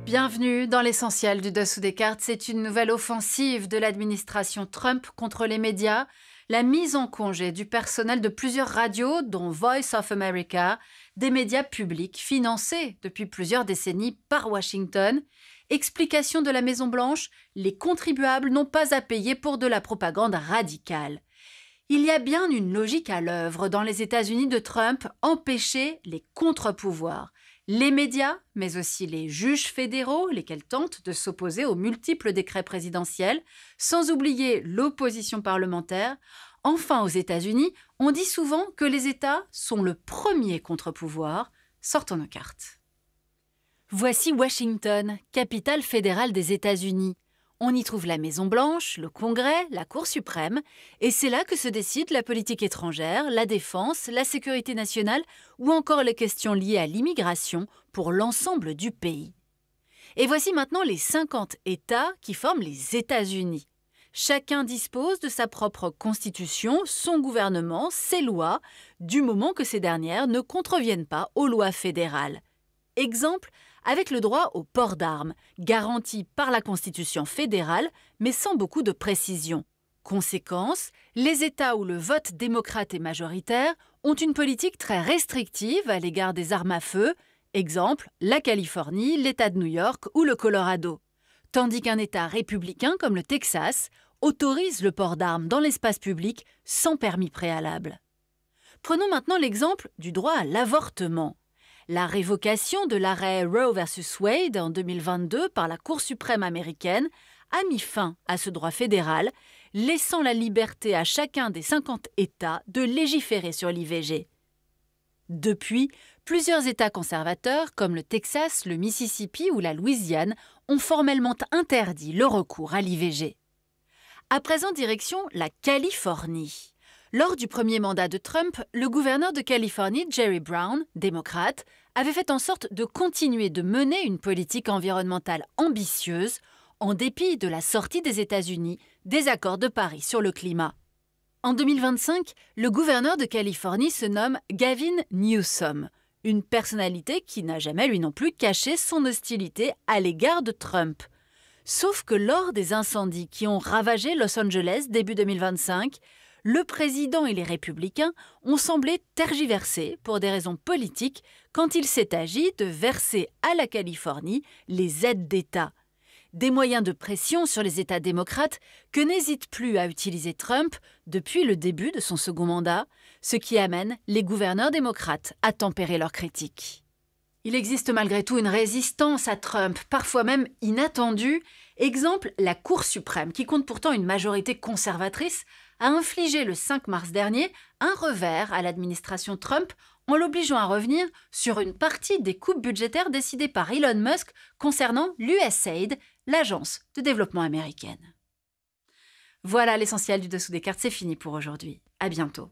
Bienvenue dans l'essentiel du Dessous des cartes. C'est une nouvelle offensive de l'administration Trump contre les médias, la mise en congé du personnel de plusieurs radios, dont Voice of America, des médias publics financés depuis plusieurs décennies par Washington. Explication de la Maison-Blanche, les contribuables n'ont pas à payer pour de la propagande radicale. Il y a bien une logique à l'œuvre dans les États-Unis de Trump, empêcher les contre-pouvoirs. Les médias, mais aussi les juges fédéraux, lesquels tentent de s'opposer aux multiples décrets présidentiels, sans oublier l'opposition parlementaire. Enfin, aux États-Unis, on dit souvent que les États sont le premier contre-pouvoir. Sortons nos cartes. Voici Washington, capitale fédérale des États-Unis. On y trouve la Maison-Blanche, le Congrès, la Cour suprême, et c'est là que se décide la politique étrangère, la défense, la sécurité nationale ou encore les questions liées à l'immigration pour l'ensemble du pays. Et voici maintenant les 50 États qui forment les États-Unis. Chacun dispose de sa propre constitution, son gouvernement, ses lois, du moment que ces dernières ne contreviennent pas aux lois fédérales. Exemple, avec le droit au port d'armes, garanti par la Constitution fédérale, mais sans beaucoup de précision. Conséquence, les États où le vote démocrate est majoritaire ont une politique très restrictive à l'égard des armes à feu, exemple, la Californie, l'État de New York ou le Colorado. Tandis qu'un État républicain comme le Texas autorise le port d'armes dans l'espace public sans permis préalable. Prenons maintenant l'exemple du droit à l'avortement. La révocation de l'arrêt Roe vs Wade en 2022 par la Cour suprême américaine a mis fin à ce droit fédéral, laissant la liberté à chacun des 50 États de légiférer sur l'IVG. Depuis, plusieurs États conservateurs, comme le Texas, le Mississippi ou la Louisiane, ont formellement interdit le recours à l'IVG. À présent, direction la Californie. Lors du premier mandat de Trump, le gouverneur de Californie, Jerry Brown, démocrate, avait fait en sorte de continuer de mener une politique environnementale ambitieuse en dépit de la sortie des États-Unis des accords de Paris sur le climat. En 2025, le gouverneur de Californie se nomme Gavin Newsom, une personnalité qui n'a jamais lui non plus caché son hostilité à l'égard de Trump. Sauf que lors des incendies qui ont ravagé Los Angeles début 2025, le président et les républicains ont semblé tergiverser pour des raisons politiques quand il s'est agi de verser à la Californie les aides d'État. Des moyens de pression sur les États démocrates que n'hésite plus à utiliser Trump depuis le début de son second mandat, ce qui amène les gouverneurs démocrates à tempérer leurs critiques. Il existe malgré tout une résistance à Trump, parfois même inattendue. Exemple, la Cour suprême, qui compte pourtant une majorité conservatrice, a infligé le 5 mars dernier un revers à l'administration Trump en l'obligeant à revenir sur une partie des coupes budgétaires décidées par Elon Musk concernant l'USAID, l'agence de développement américaine. Voilà l'essentiel du Dessous des cartes, c'est fini pour aujourd'hui. À bientôt.